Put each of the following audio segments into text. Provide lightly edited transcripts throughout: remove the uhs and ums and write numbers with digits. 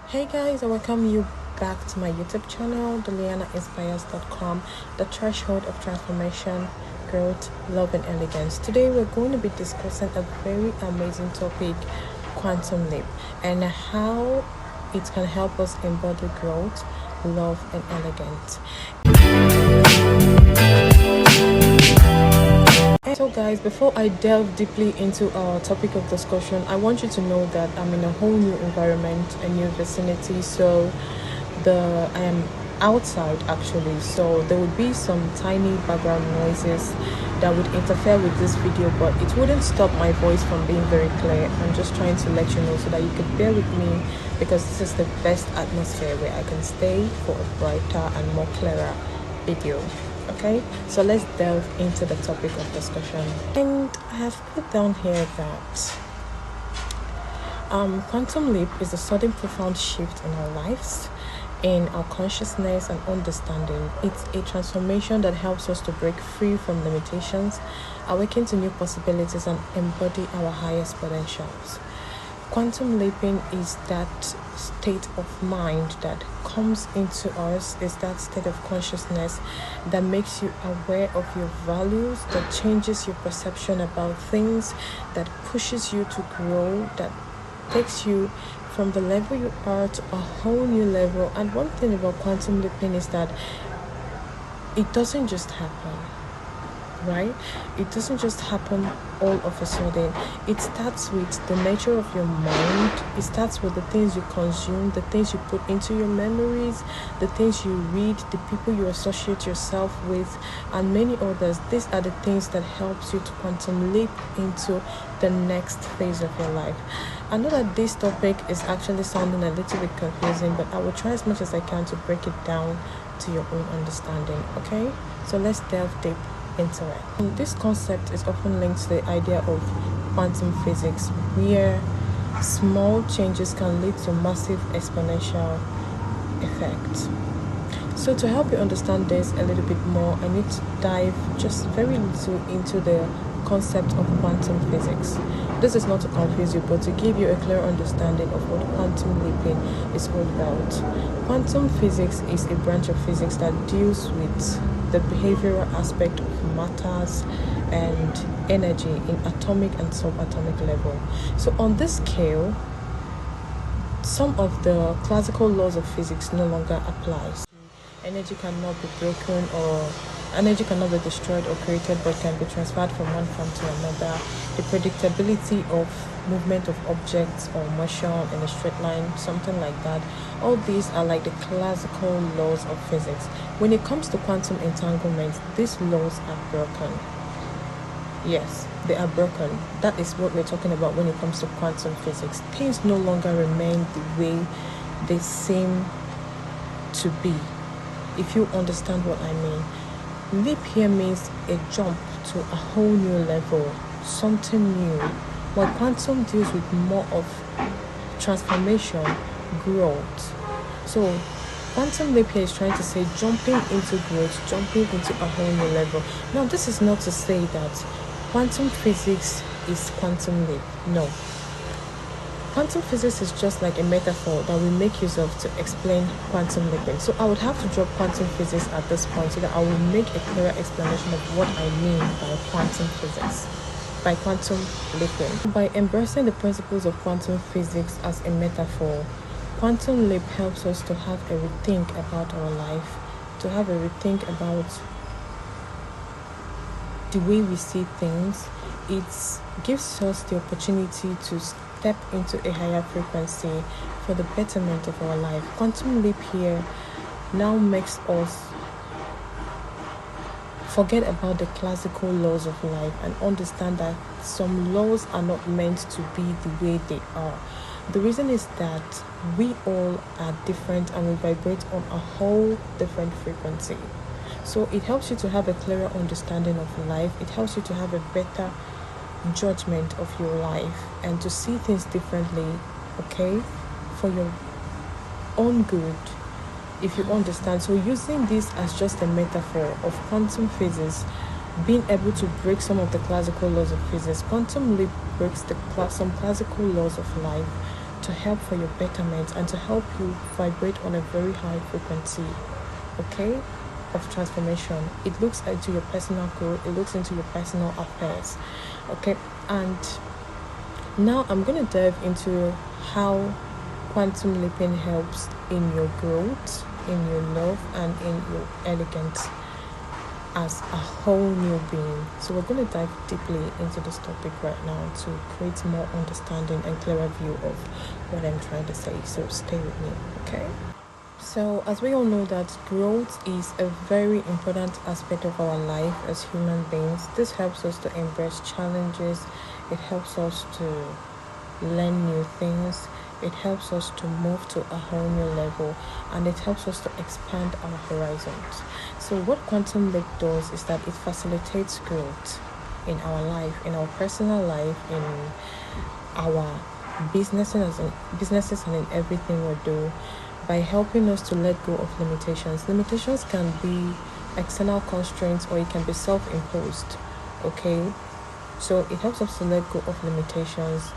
Hey guys, I welcome you back to my YouTube channel, thelianainspires.com, the threshold of transformation, growth, love, and elegance. Today we're going to be discussing a very amazing topic, quantum leap, and how it can help us embody growth, love, and elegance. So guys, before I delve deeply into our topic of discussion, I want you to know that I'm in a whole new environment, a new vicinity. So I am outside actually, so there would be some tiny background noises that would interfere with this video, but it wouldn't stop my voice from being very clear. I'm just trying to let you know so that you could bear with me, because this is the best atmosphere where I can stay for a brighter and more clearer video. Okay, so let's delve into the topic of discussion. And I have put down here that quantum leap is a sudden profound shift in our lives, in our consciousness and understanding. It's a transformation that helps us to break free from limitations, awaken to new possibilities, and embody our highest potentials. Quantum leaping is that state of mind that comes into us, is that state of consciousness that makes you aware of your values, that changes your perception about things, that pushes you to grow, that takes you from the level you are to a whole new level. And one thing about quantum leaping is that it doesn't just happen, right? It doesn't just happen all of a sudden. It starts with the nature of your mind. It starts with the things you consume, the things you put into your memories, the things you read, the people you associate yourself with, and many others. These are the things that helps you to quantum leap into the next phase of your life. I know that this topic is actually sounding a little bit confusing, but I will try as much as I can to break it down to your own understanding. Okay, so let's delve deep into it. This concept is often linked to the idea of quantum physics, where small changes can lead to massive exponential effects. So to help you understand this a little bit more, I need to dive just very little into the concept of quantum physics. This is not to confuse you, but to give you a clear understanding of what quantum leaping is all about. Quantum physics is a branch of physics that deals with the behavioral aspect of matters and energy in atomic and subatomic level. So on this scale, some of the classical laws of physics no longer apply. Energy cannot be broken, or energy cannot be destroyed or created, but can be transferred from one form to another. The predictability of movement of objects or motion in a straight line, something like that. All these are like the classical laws of physics. When it comes to quantum entanglement, these laws are broken. Yes, they are broken. That is what we're talking about when it comes to quantum physics. Things no longer remain the way they seem to be, if you understand what I mean. Leap here means a jump to a whole new level, something new, while quantum deals with more of transformation, growth. So quantum leap here is trying to say jumping into growth, jumping into a whole new level. Now, this is not to say that quantum physics is quantum leap. No. Quantum physics is just like a metaphor that we make use of to explain quantum leaping. So I would have to drop quantum physics at this point so that I will make a clearer explanation of what I mean by quantum physics, by quantum leaping. By embracing the principles of quantum physics as a metaphor, quantum leap helps us to have a rethink about our life, to have a rethink about the way we see things. It gives us the opportunity to step into a higher frequency for the betterment of our life. Quantum leap here now makes us forget about the classical laws of life and understand that some laws are not meant to be the way they are. The reason is that we all are different and we vibrate on a whole different frequency. So it helps you to have a clearer understanding of life. It helps you to have a better judgment of your life and to see things differently, okay, for your own good, if you understand. So using this as just a metaphor of quantum physics being able to break some of the classical laws of physics, quantum leap breaks some classical laws of life, to help for your betterment and to help you vibrate on a very high frequency, okay, of transformation. It looks into your personal growth, it looks into your personal affairs, okay. And now I'm going to dive into how quantum leaping helps in your growth, in your love, and in your elegance as a whole new being. So we're going to dive deeply into this topic right now to create more understanding and clearer view of what I'm trying to say. So stay with me, okay? So as we all know that growth is a very important aspect of our life as human beings. This helps us to embrace challenges. It helps us to learn new things. It helps us to move to a whole new level, and it helps us to expand our horizons. So what quantum leap does is that it facilitates growth in our life, in our personal life, in our businesses and in everything we do, by helping us to let go of limitations. Limitations can be external constraints or it can be self-imposed, okay? So it helps us to let go of limitations.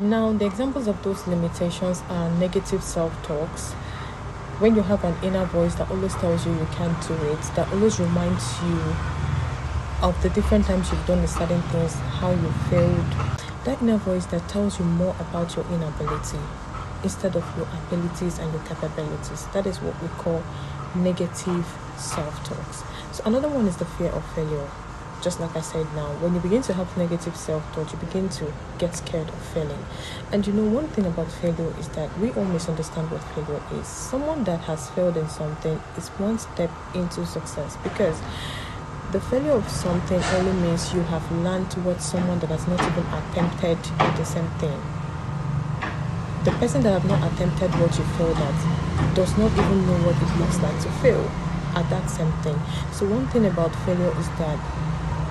Now, the examples of those limitations are negative self-talks. When you have an inner voice that always tells you can't do it, that always reminds you of the different times you've done the certain things, how you failed. That inner voice that tells you more about your inability instead of your abilities and your capabilities. That is what we call negative self-talks. So another one is the fear of failure. Just like I said now, when you begin to have negative self-talk, you begin to get scared of failing. And you know, one thing about failure is that we all misunderstand what failure is. Someone that has failed in something is one step into success, because the failure of something only means you have learned what someone that has not even attempted the same thing. The person that have not attempted what you failed at does not even know what it looks like to fail at that same thing. So one thing about failure is that,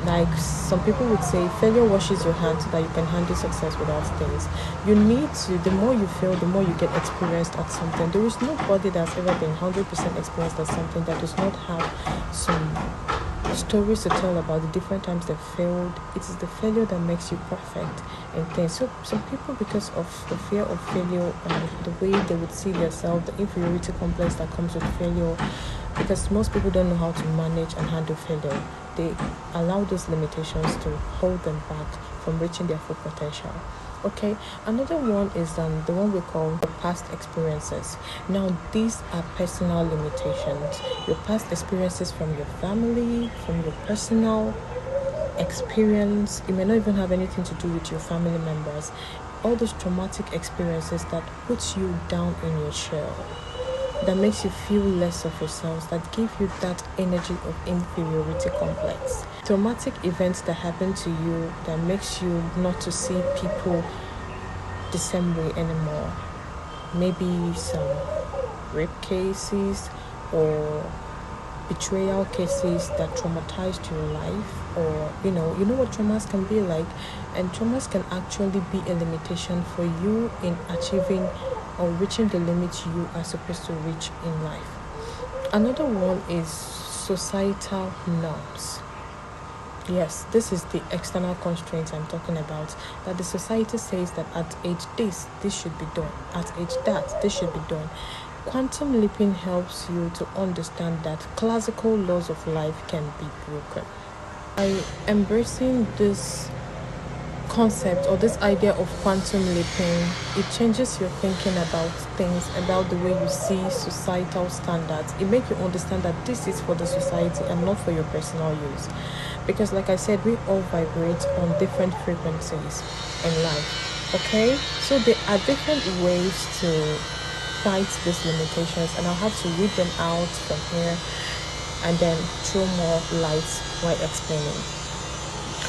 like some people would say, failure washes your hands so that you can handle success without things. You need to, the more you fail, the more you get experienced at something. There is nobody that's ever been 100% experienced at something that does not have some stories to tell about the different times they failed. It is the failure that makes you perfect in things. So some people, because of the fear of failure and the way they would see themselves, the inferiority complex that comes with failure, because most people don't know how to manage and handle failure, they allow those limitations to hold them back from reaching their full potential. Okay, another one is the one we call the past experiences. Now, these are personal limitations. Your past experiences from your family, from your personal experience. It may not even have anything to do with your family members. All those traumatic experiences that puts you down in your shell, that makes you feel less of yourselves, that give you that energy of inferiority complex. Traumatic events that happen to you that makes you not to see people the same way anymore. Maybe some rape cases or betrayal cases that traumatized your life, or you know what traumas can be like, and traumas can actually be a limitation for you in achieving or reaching the limits you are supposed to reach in life. Another one is societal norms. Yes, this is the external constraints I'm talking about, that the society says that at age this should be done, at age that this should be done. Quantum leaping helps you to understand that classical laws of life can be broken. By embracing this concept or this idea of quantum leaping, it changes your thinking about things, about the way you see societal standards. It makes you understand that this is for the society and not for your personal use. Because like I said, we all vibrate on different frequencies in life, okay? So there are different ways to fight these limitations, and I'll have to read them out from here and then throw more light while explaining.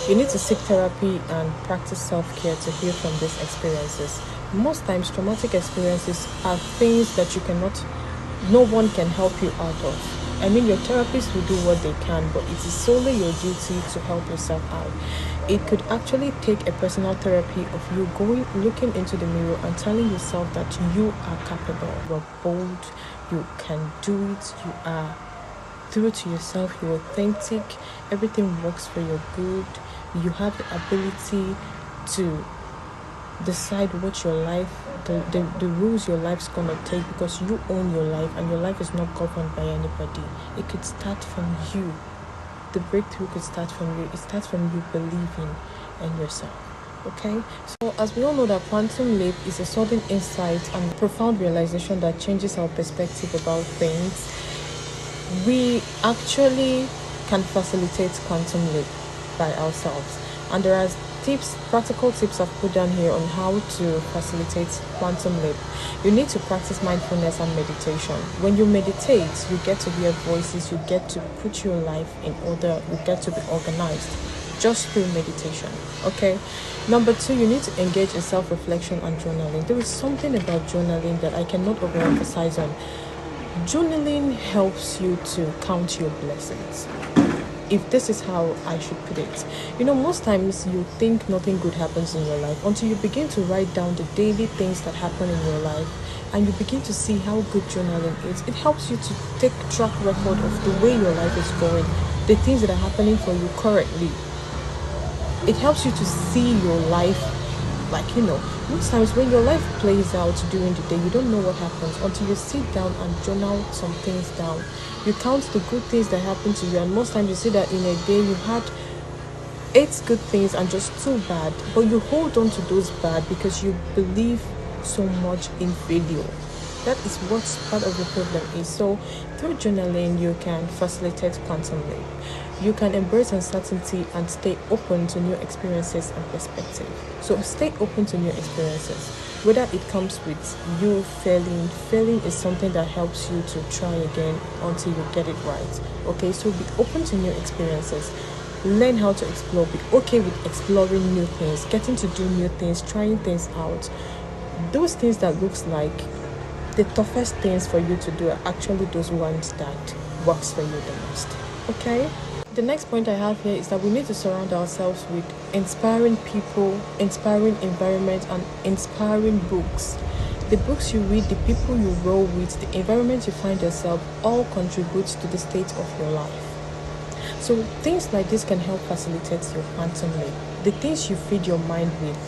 You need to seek therapy and practice self-care to heal from these experiences. Most times, traumatic experiences are things that no one can help you out of. I mean, your therapist will do what they can, but it is solely your duty to help yourself out. It could actually take a personal therapy of you looking into the mirror and telling yourself that you are capable, you are bold, you can do it, you are true to yourself, you're authentic, everything works for your good. You have the ability to decide what your life the rules your life's gonna take, because you own your life and your life is not governed by anybody. It could start from you. The breakthrough could start from you. It starts from you believing in yourself. Okay, so as we all know that quantum leap is a sudden insight and profound realization that changes our perspective about things. We actually can facilitate quantum leap by ourselves, and there are practical tips I've put down here on how to facilitate quantum leap. You need to practice mindfulness and meditation. When you meditate, you get to hear voices, you get to put your life in order, you get to be organized just through meditation. Okay, number 2, you need to engage in self-reflection and journaling. There is something about journaling that I cannot overemphasize on. Journaling helps you to count your blessings, if this is how I should put it. Most times you think nothing good happens in your life until you begin to write down the daily things that happen in your life, and you begin to see how good journaling is. It helps you to take track record of the way your life is going, the things that are happening for you currently. It helps you to see your life, most times when your life plays out during the day, you don't know what happens until you sit down and journal some things down. You count the good things that happen to you, and most times you see that in a day you had 8 good things and just 2 bad, but you hold on to those bad because you believe so much in failure. That is what part of the problem is. So through journaling, you can facilitate quantum leap. You can embrace uncertainty and stay open to new experiences and perspective. So stay open to new experiences, whether it comes with you failing. Failing is something that helps you to try again until you get it right. Okay, so be open to new experiences. Learn how to explore. Be okay with exploring new things, getting to do new things, trying things out. Those things that looks like the toughest things for you to do are actually those ones that works for you the most. Okay? The next point I have here is that we need to surround ourselves with inspiring people, inspiring environment, and inspiring books. The books you read, the people you roll with, the environment you find yourself, all contributes to the state of your life. So things like this can help facilitate your quantum leap. The things you feed your mind with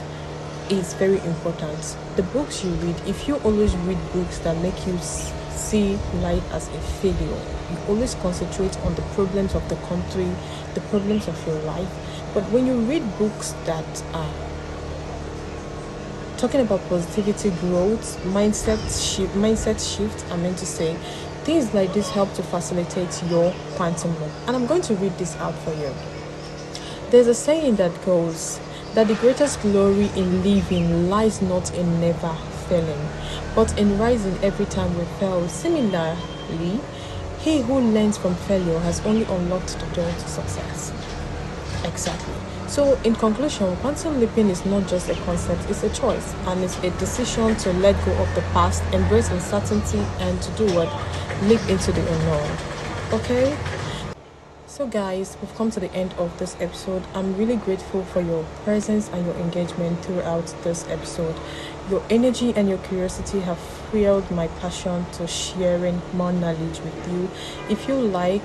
is very important. The books you read, if you always read books that make you see life as a failure, you always concentrate on the problems of the country, the problems of your life. But when you read books that are talking about positivity, growth, mindset shift, I meant to say, things like this help to facilitate your quantum leap. And I'm going to read this out for you. There's a saying that goes that the greatest glory in living lies not in never failing, but in rising every time we fail. Similarly, he who learns from failure has only unlocked the door to success. Exactly. So in conclusion, quantum leaping is not just a concept, it's a choice, and it's a decision to let go of the past, embrace uncertainty, and to do what? Leap into the unknown. Okay? So guys, we've come to the end of this episode. I'm really grateful for your presence and your engagement throughout this episode. Your energy and your curiosity have fueled my passion to sharing more knowledge with you. If you like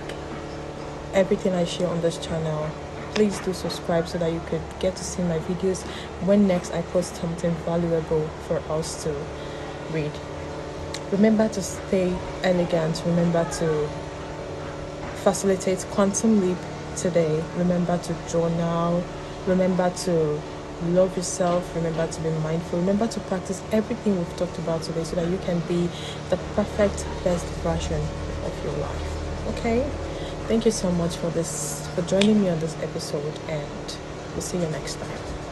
everything I share on this channel, please do subscribe so that you could get to see my videos when next I post something valuable for us to read. Remember to stay elegant. Remember to facilitate quantum leap today. Remember to journal. Remember to love yourself. Remember to be mindful. Remember to practice everything we've talked about today so that you can be the perfect best version of your life. Okay? Thank you so much for joining me on this episode, and we'll see you next time.